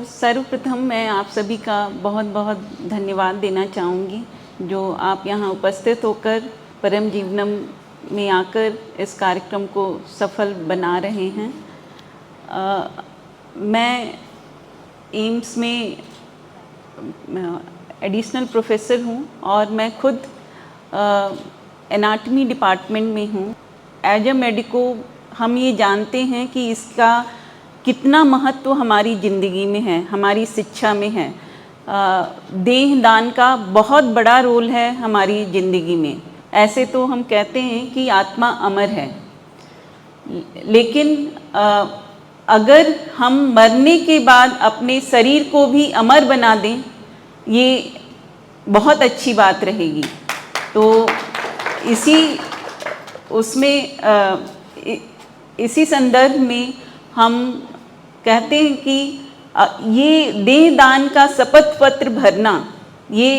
सर्वप्रथम मैं आप सभी का बहुत बहुत धन्यवाद देना चाहूँगी जो आप यहाँ उपस्थित होकर परम जीवनम में आकर इस कार्यक्रम को सफल बना रहे हैं। मैं एम्स में एडिशनल प्रोफेसर हूँ और मैं खुद एनाटमी डिपार्टमेंट में हूँ। एज अ मेडिको हम ये जानते हैं कि इसका कितना महत्व हमारी ज़िंदगी में है, हमारी शिक्षा में है। देह दान का बहुत बड़ा रोल है हमारी ज़िंदगी में। ऐसे तो हम कहते हैं कि आत्मा अमर है, लेकिन अगर हम मरने के बाद अपने शरीर को भी अमर बना दें, ये बहुत अच्छी बात रहेगी। तो इसी संदर्भ में हम कहते हैं कि ये देह दान का शपथ पत्र भरना ये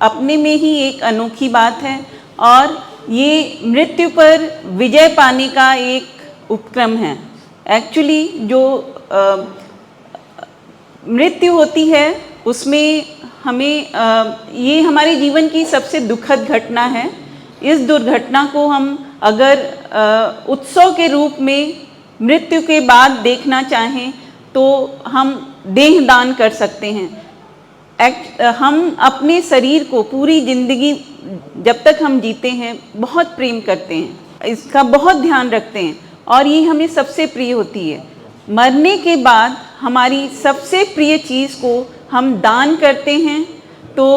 अपने में ही एक अनोखी बात है और ये मृत्यु पर विजय पाने का एक उपक्रम है। एक्चुअली जो मृत्यु होती है उसमें हमें ये हमारे जीवन की सबसे दुखद घटना है। इस दुर्घटना को हम अगर उत्सव के रूप में मृत्यु के बाद देखना चाहें तो हम देह दान कर सकते हैं। हम अपने शरीर को पूरी ज़िंदगी जब तक हम जीते हैं बहुत प्रेम करते हैं, इसका बहुत ध्यान रखते हैं और ये हमें सबसे प्रिय होती है। मरने के बाद हमारी सबसे प्रिय चीज़ को हम दान करते हैं, तो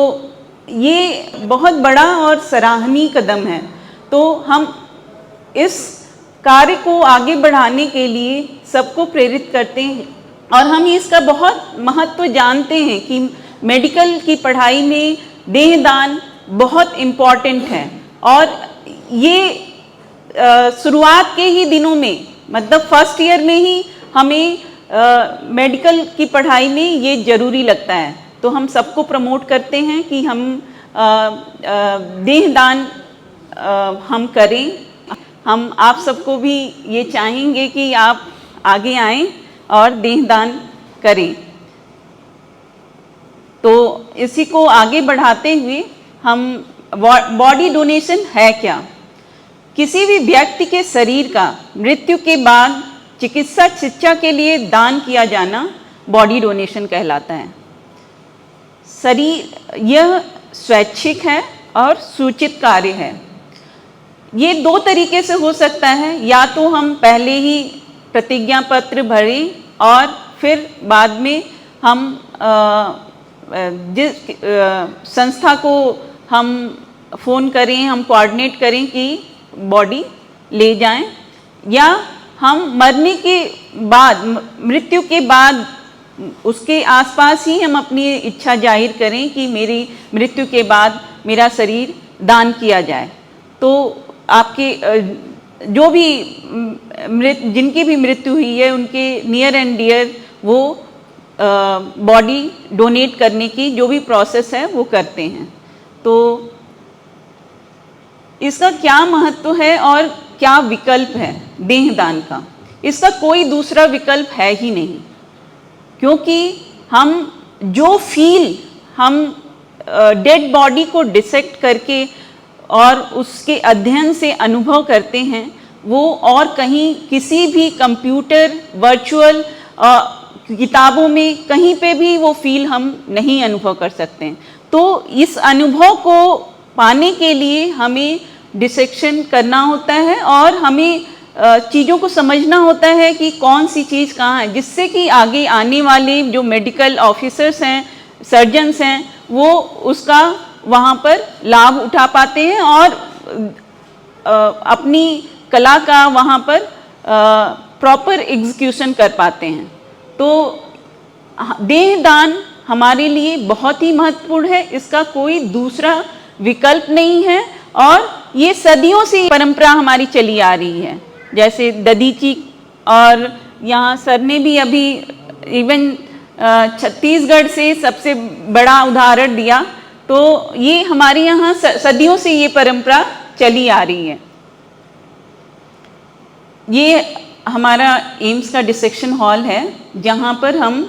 ये बहुत बड़ा और सराहनीय कदम है। तो हम इस कार्य को आगे बढ़ाने के लिए सबको प्रेरित करते हैं और हम इसका बहुत महत्व जानते हैं कि मेडिकल की पढ़ाई में देह दान बहुत इम्पॉर्टेंट है। और ये शुरुआत के ही दिनों में, मतलब फर्स्ट ईयर में ही हमें मेडिकल की पढ़ाई में ये ज़रूरी लगता है। तो हम सबको प्रमोट करते हैं कि हम देह दान हम करें। हम आप सबको भी ये चाहेंगे कि आप आगे आएं और देह दान करें। तो इसी को आगे बढ़ाते हुए हम बॉडी डोनेशन है क्या? किसी भी व्यक्ति के शरीर का मृत्यु के बाद चिकित्सा शिक्षा के लिए दान किया जाना बॉडी डोनेशन कहलाता है। शरीर यह स्वैच्छिक है और सूचित कार्य है। ये दो तरीके से हो सकता है, या तो हम पहले ही प्रतिज्ञा पत्र भरें और फिर बाद में हम जिस संस्था को हम फ़ोन करें, हम कोऑर्डिनेट करें कि बॉडी ले जाएं, या हम मरने के बाद, मृत्यु के बाद उसके आसपास ही हम अपनी इच्छा जाहिर करें कि मेरी मृत्यु के बाद मेरा शरीर दान किया जाए। तो आपके जो भी जिनकी भी मृत्यु हुई है उनके नियर एंड डियर वो बॉडी डोनेट करने की जो भी प्रोसेस है वो करते हैं। तो इसका क्या महत्व है और क्या विकल्प है देह दान का? इसका कोई दूसरा विकल्प है ही नहीं, क्योंकि हम जो हम डेड बॉडी को डिसेक्ट करके और उसके अध्ययन से अनुभव करते हैं, वो और कहीं किसी भी कंप्यूटर वर्चुअल किताबों में कहीं पे भी वो फील हम नहीं अनुभव कर सकते हैं। तो इस अनुभव को पाने के लिए हमें डिसेक्शन करना होता है और हमें चीज़ों को समझना होता है कि कौन सी चीज़ कहाँ है, जिससे कि आगे आने वाले जो मेडिकल ऑफिसर्स हैं, सर्जन्स हैं, वो उसका वहाँ पर लाभ उठा पाते हैं और अपनी कला का वहाँ पर प्रॉपर एग्जीक्यूशन कर पाते हैं। तो देह दान हमारे लिए बहुत ही महत्वपूर्ण है, इसका कोई दूसरा विकल्प नहीं है और ये सदियों से परंपरा हमारी चली आ रही है। जैसे दधीची और यहाँ सर ने भी अभी इवन छत्तीसगढ़ से सबसे बड़ा उदाहरण दिया। तो ये हमारे यहाँ सदियों से ये परंपरा चली आ रही है। ये हमारा एम्स का डिसेक्शन हॉल है, जहाँ पर हम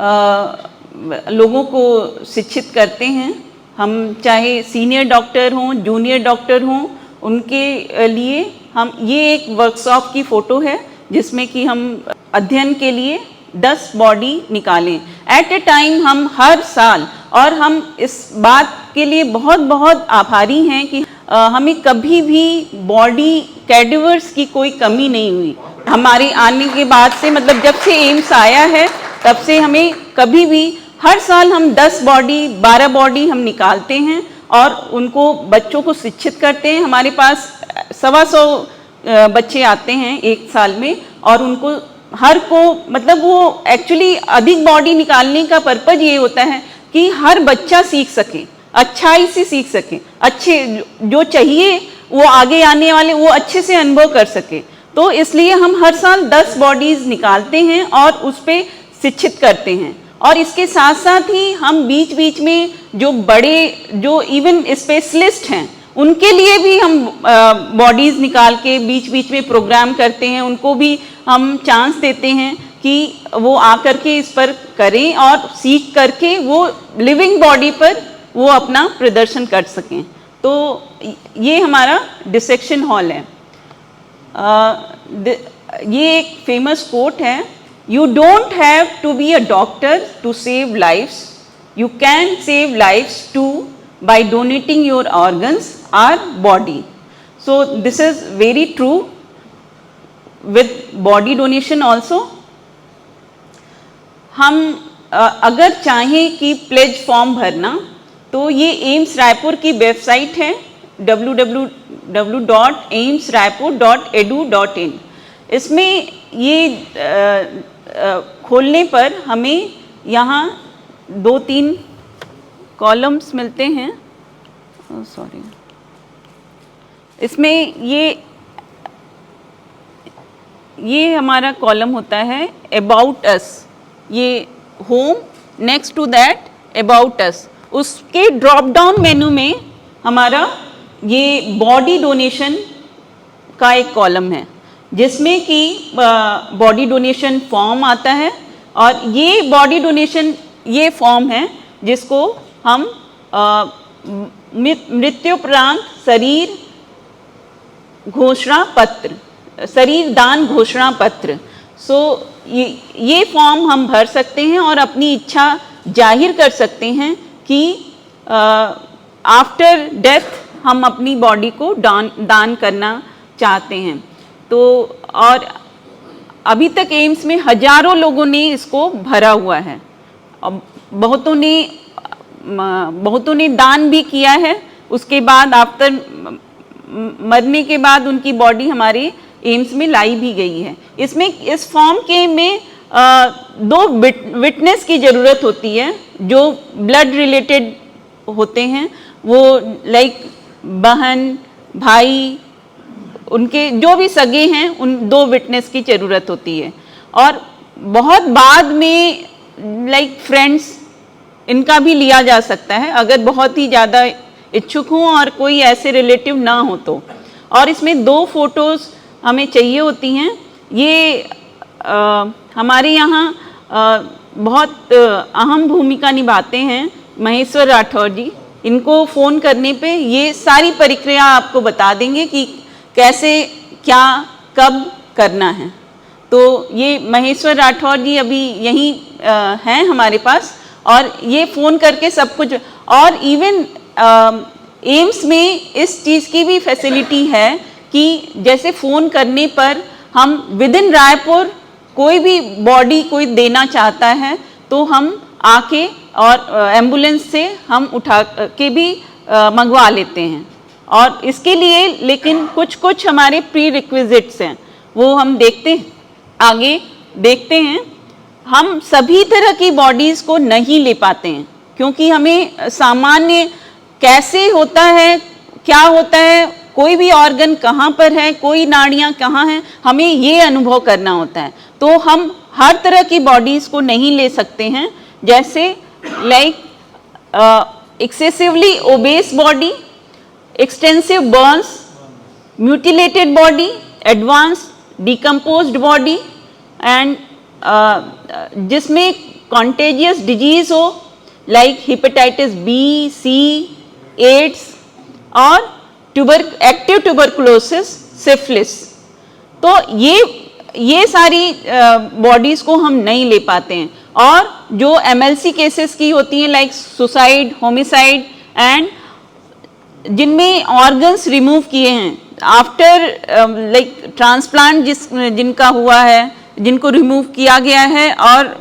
लोगों को शिक्षित करते हैं। हम चाहे सीनियर डॉक्टर हों, जूनियर डॉक्टर हों, उनके लिए हम ये एक वर्कशॉप की फ़ोटो है जिसमें कि हम अध्ययन के लिए 10 बॉडी निकालें एट ए टाइम। हम हर साल, और हम इस बात के लिए बहुत बहुत आभारी हैं कि हमें कभी भी बॉडी कैडेवर्स की कोई कमी नहीं हुई। हमारे आने के बाद से, मतलब जब से एम्स आया है तब से हमें कभी भी, हर साल हम 10 बॉडी 12 बॉडी हम निकालते हैं और उनको बच्चों को शिक्षित करते हैं। हमारे पास 125 बच्चे आते हैं एक साल में, और उनको हर को, मतलब वो एक्चुअली अधिक बॉडी निकालने का पर्पज ये होता है कि हर बच्चा सीख सके, अच्छाई से सीख सके, अच्छे जो चाहिए वो आगे आने वाले वो अच्छे से अनुभव कर सके। तो इसलिए हम हर साल 10 बॉडीज निकालते हैं और उस पर शिक्षित करते हैं। और इसके साथ साथ ही हम बीच बीच में जो बड़े, जो इवन स्पेशलिस्ट हैं, उनके लिए भी हम बॉडीज़ निकाल के बीच बीच में प्रोग्राम करते हैं। उनको भी हम चांस देते हैं कि वो आकर के इस पर करें और सीख करके वो लिविंग बॉडी पर वो अपना प्रदर्शन कर सकें। तो ये हमारा डिसेक्शन हॉल है। ये एक फेमस कोट है, you don't have to be a doctor to save lives, you can save lives too by donating your organs or body. So this is very true with body donation also. हम अगर चाहें कि pledge form भरना, तो ये AIIMS Raipur की website है www.aimsraipur.edu.in। इसमें ये खोलने पर हमें यहाँ 2-3 कॉलम्स मिलते हैं। सॉरी, इसमें ये हमारा कॉलम होता है अबाउट अस, ये home, next to that about us. उसके ड्रॉप डाउन मेनू में हमारा ये बॉडी डोनेशन का एक कॉलम है जिसमें कि बॉडी डोनेशन फॉर्म आता है। और ये बॉडी डोनेशन ये फॉर्म है जिसको हम मृत्युपरांत शरीर घोषणा पत्र, शरीर दान घोषणा पत्र, ये फॉर्म हम भर सकते हैं और अपनी इच्छा जाहिर कर सकते हैं कि आफ्टर डेथ हम अपनी बॉडी को दान करना चाहते हैं। तो और अभी तक एम्स में हजारों लोगों ने इसको भरा हुआ है। बहुतों ने दान भी किया है। उसके बाद आफ्टर मरने के बाद उनकी बॉडी हमारे एम्स में लाई भी गई है। इसमें इस फॉर्म के में 2 विटनेस की ज़रूरत होती है जो ब्लड रिलेटेड होते हैं। वो लाइक बहन, भाई, उनके जो भी सगे हैं, उन 2 विटनेस की ज़रूरत होती है। और बहुत बाद में लाइक फ्रेंड्स, इनका भी लिया जा सकता है अगर बहुत ही ज़्यादा इच्छुक हों और कोई ऐसे रिलेटिव ना हो तो। और इसमें 2 फोटोज़ हमें चाहिए होती हैं। ये हमारे यहाँ बहुत अहम भूमिका निभाते हैं महेश्वर राठौर जी। इनको फ़ोन करने पे ये सारी प्रक्रिया आपको बता देंगे कि कैसे, क्या, कब करना है। तो ये महेश्वर राठौर जी अभी यहीं हैं हमारे पास, और ये फ़ोन करके सब कुछ। और इवन एम्स में इस चीज़ की भी फैसिलिटी है कि जैसे फ़ोन करने पर हम विद इन रायपुर कोई भी बॉडी कोई देना चाहता है तो हम आके और एम्बुलेंस से हम उठा के भी मंगवा लेते हैं। और इसके लिए लेकिन कुछ हमारे प्री रिक्विजिट्स हैं, वो हम आगे देखते हैं। हम सभी तरह की बॉडीज़ को नहीं ले पाते हैं क्योंकि हमें सामान्य कैसे होता है, क्या होता है, कोई भी ऑर्गन कहाँ पर है, कोई नाड़ियाँ कहाँ हैं, हमें ये अनुभव करना होता है। तो हम हर तरह की बॉडीज़ को नहीं ले सकते हैं, जैसे like excessively obese body, extensive burns, mutilated body, advance decomposed body, and जिसमें कॉन्टेजियस डिजीज हो like hepatitis B, C, AIDS और एक्टिव ट्यूबरकुलोसिस, सिफिलिस। तो ये सारी बॉडीज को हम नहीं ले पाते हैं। और जो MLC केसेस की होती हैं लाइक सुसाइड, होमिसाइड एंड जिनमें ऑर्गन्स रिमूव किए हैं आफ्टर लाइक ट्रांसप्लांट जिनका हुआ है, जिनको रिमूव किया गया है और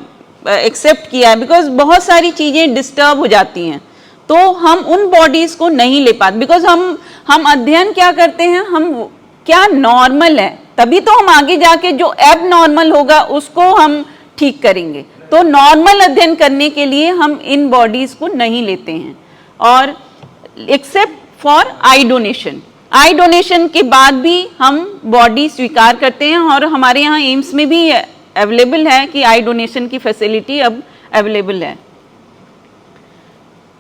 एक्सेप्ट किया है, बिकॉज बहुत सारी चीज़ें डिस्टर्ब हो जाती हैं, तो हम उन बॉडीज़ को नहीं ले पाते। बिकॉज हम अध्ययन क्या करते हैं, हम क्या नॉर्मल है, तभी तो हम आगे जाके जो एब नॉर्मल होगा उसको हम ठीक करेंगे। तो नॉर्मल अध्ययन करने के लिए हम इन बॉडीज़ को नहीं लेते हैं। और except for I donation, I donation के बाद भी हम बॉडी स्वीकार करते हैं और हमारे यहाँ एम्स में भी अवेलेबल है कि आई डोनेशन की फैसिलिटी अब अवेलेबल है।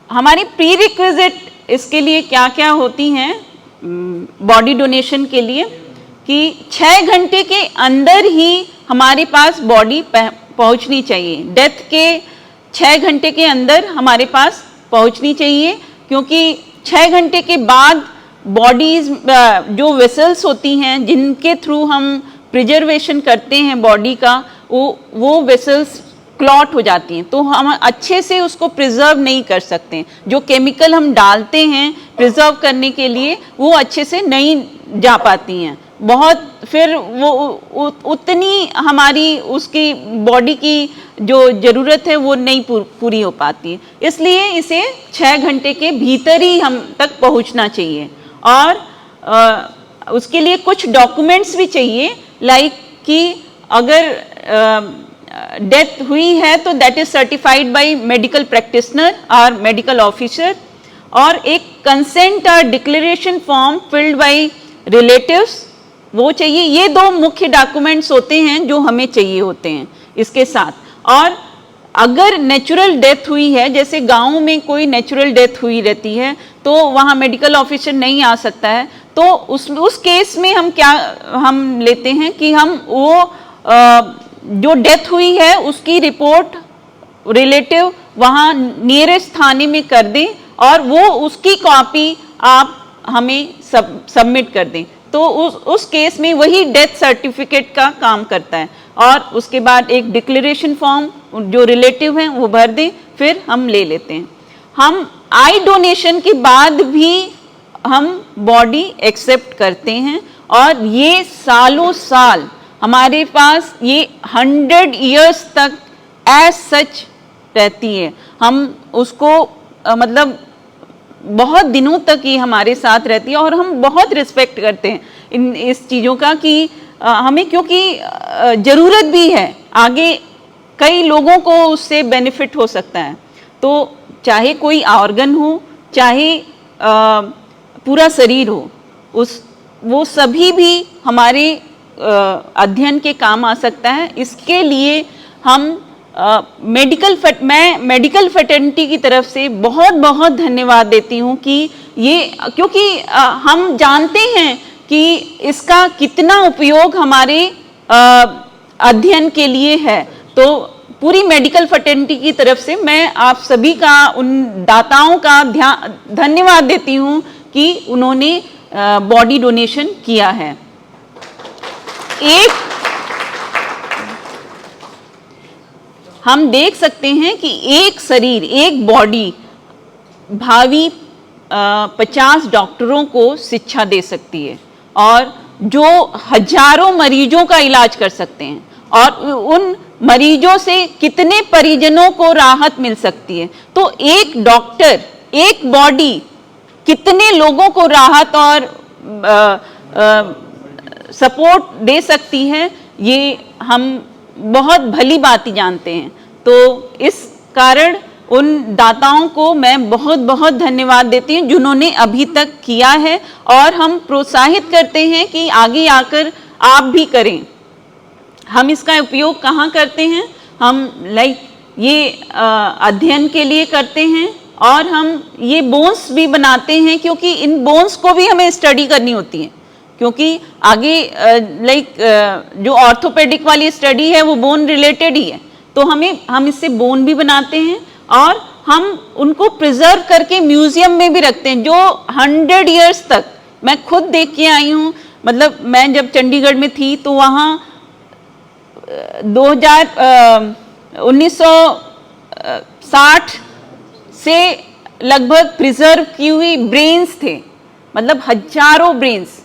हमारी प्री रिक्विजिट इसके लिए क्या क्या होती हैं बॉडी डोनेशन के लिए, कि 6 घंटे के अंदर ही हमारे पास बॉडी पहुंचनी चाहिए। डेथ के 6 घंटे के अंदर हमारे पास पहुंचनी चाहिए, क्योंकि 6 घंटे के बाद बॉडीज जो वेसल्स होती हैं जिनके थ्रू हम प्रिजर्वेशन करते हैं बॉडी का, वो वेसल्स क्लॉट हो जाती हैं, तो हम अच्छे से उसको प्रिजर्व नहीं कर सकते। जो केमिकल हम डालते हैं प्रिजर्व करने के लिए वो अच्छे से नहीं जा पाती हैं, बहुत फिर वो उतनी हमारी उसकी बॉडी की जो ज़रूरत है वो नहीं पूरी हो पाती है। इसलिए इसे 6 घंटे के भीतर ही हम तक पहुंचना चाहिए। और उसके लिए कुछ डॉक्यूमेंट्स भी चाहिए, लाइक कि अगर डेथ हुई है तो that is certified by medical practitioner और मेडिकल ऑफिसर, और एक कंसेंट और declaration form filled by relatives वो चाहिए। ये 2 मुख्य डॉक्यूमेंट्स होते हैं जो हमें चाहिए होते हैं इसके साथ। और अगर नेचुरल डेथ हुई है, जैसे गांव में कोई नेचुरल डेथ हुई रहती है तो वहाँ मेडिकल ऑफिसर नहीं आ सकता है, तो उस केस में हम लेते हैं कि हम वो जो डेथ हुई है उसकी रिपोर्ट रिलेटिव वहाँ नियरेस्ट थाने में कर दें और वो उसकी कॉपी आप हमें सबमिट कर दें, तो उस केस में वही डेथ सर्टिफिकेट का काम करता है। और उसके बाद एक डिक्लेरेशन फॉर्म जो रिलेटिव हैं वो भर दें, फिर हम ले लेते हैं। हम आई डोनेशन के बाद भी हम बॉडी एक्सेप्ट करते हैं, और ये सालों साल हमारे पास ये 100 इयर्स तक एज सच रहती है। हम उसको मतलब बहुत दिनों तक ये हमारे साथ रहती है, और हम बहुत रिस्पेक्ट करते हैं इस चीज़ों का कि हमें, क्योंकि ज़रूरत भी है, आगे कई लोगों को उससे बेनिफिट हो सकता है। तो चाहे कोई ऑर्गन हो, चाहे पूरा शरीर हो, वो सभी भी हमारे अध्ययन के काम आ सकता है। इसके लिए हम मैं मेडिकल फ्रेटर्निटी की तरफ से बहुत बहुत धन्यवाद देती हूँ कि क्योंकि हम जानते हैं कि इसका कितना उपयोग हमारे अध्ययन के लिए है। तो पूरी मेडिकल फ्रेटर्निटी की तरफ से मैं आप सभी का, उन दाताओं का धन्यवाद देती हूँ कि उन्होंने बॉडी डोनेशन किया है। हम देख सकते हैं कि एक शरीर, एक बॉडी भावी 50 डॉक्टरों को शिक्षा दे सकती है, और जो हजारों मरीजों का इलाज कर सकते हैं, और उन मरीजों से कितने परिजनों को राहत मिल सकती है। तो एक डॉक्टर, एक बॉडी कितने लोगों को राहत और सपोर्ट दे सकती है, ये हम बहुत भली बात ही जानते हैं। तो इस कारण उन दाताओं को मैं बहुत बहुत धन्यवाद देती हूँ जिन्होंने अभी तक किया है, और हम प्रोत्साहित करते हैं कि आगे आकर आप भी करें। हम इसका उपयोग कहाँ करते हैं? हम ये अध्ययन के लिए करते हैं, और हम ये बोन्स भी बनाते हैं, क्योंकि इन बोन्स को भी हमें स्टडी करनी होती है, क्योंकि आगे जो ऑर्थोपेडिक वाली स्टडी है वो बोन रिलेटेड ही है। तो हम इससे बोन भी बनाते हैं और हम उनको प्रिजर्व करके म्यूजियम में भी रखते हैं, जो 100 इयर्स तक। मैं खुद देख के आई हूँ, मतलब मैं जब चंडीगढ़ में थी तो वहाँ 1960 से लगभग प्रिजर्व की हुई ब्रेन्स थे, मतलब हजारों ब्रेन्स।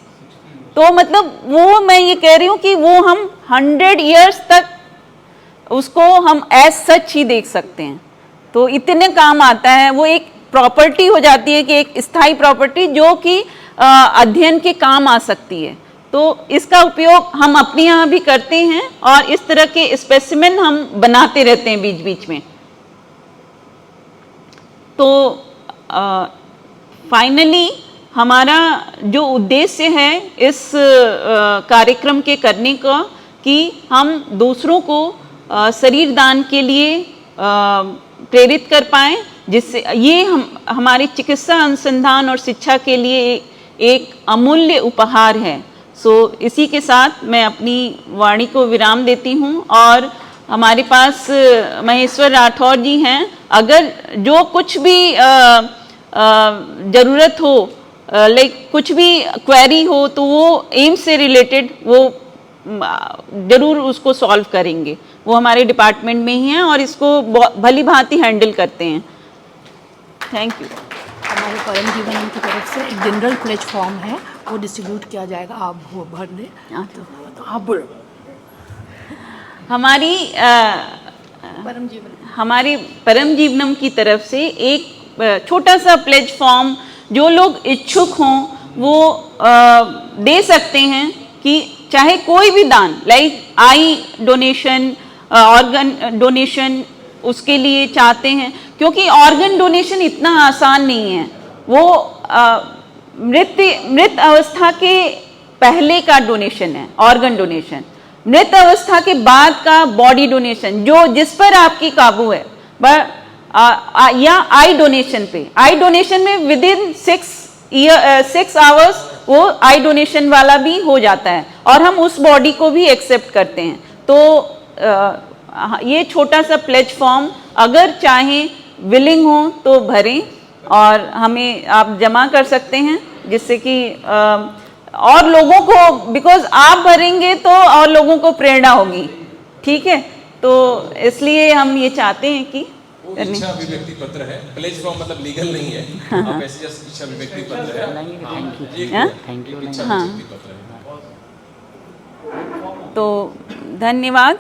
तो मतलब वो मैं ये कह रही हूँ कि वो हम 100 इयर्स तक उसको हम एज सच ही देख सकते हैं। तो इतने काम आता है, वो एक प्रॉपर्टी हो जाती है कि एक स्थायी प्रॉपर्टी जो कि अध्ययन के काम आ सकती है। तो इसका उपयोग हम अपने यहाँ भी करते हैं और इस तरह के स्पेसिमेन हम बनाते रहते हैं बीच बीच में। तो फाइनली हमारा जो उद्देश्य है इस कार्यक्रम के करने का कि हम दूसरों को शरीर दान के लिए प्रेरित कर पाएँ, जिससे ये हमारी चिकित्सा अनुसंधान और शिक्षा के लिए एक अमूल्य उपहार है। सो इसी के साथ मैं अपनी वाणी को विराम देती हूँ और हमारे पास महेश्वर राठौर जी हैं। अगर जो कुछ भी ज़रूरत हो, लाइक कुछ भी क्वेरी हो, तो वो एम्स से रिलेटेड वो ज़रूर उसको सॉल्व करेंगे। वो हमारे डिपार्टमेंट में ही हैं और इसको भली भांति हैंडल करते हैं। Thank you. हमारे परम जीवन की तरफ से एक जनरल प्लेज फॉर्म है, वो डिस्ट्रीब्यूट किया जाएगा, आप वो भर दें। तो आप बोलो। हमारी परम जीवनम की तरफ से एक छोटा सा प्लेज फॉर्म जो लोग इच्छुक हों वो दे सकते हैं, कि चाहे कोई भी दान, like I donation, organ donation, उसके लिए चाहते हैं, क्योंकि ऑर्गन डोनेशन इतना आसान नहीं है। वो मृत अवस्था के पहले का डोनेशन है ऑर्गन डोनेशन, मृत अवस्था के बाद का बॉडी डोनेशन जो जिस पर आपकी काबू है, या आई डोनेशन पे। आई डोनेशन में विदिन 6 आवर्स वो आई डोनेशन वाला भी हो जाता है और हम उस बॉडी को भी एक्सेप्ट करते हैं। तो ये छोटा सा प्लेज फॉर्म अगर चाहें, विलिंग हो तो भरें और हमें आप जमा कर सकते हैं, जिससे कि और लोगों को, बिकॉज आप भरेंगे तो और लोगों को प्रेरणा होगी। ठीक है, तो इसलिए हम ये चाहते हैं कि इच्छा अभिव्यक्ति पत्र है, प्लेज फॉर्म मतलब लीगल नहीं है। आप ऐसे जस्ट इच्छा अभिव्यक्ति पत्र है। Thank you. इच्छा अभिव्यक्ति पत्र है। तो धन्यवाद।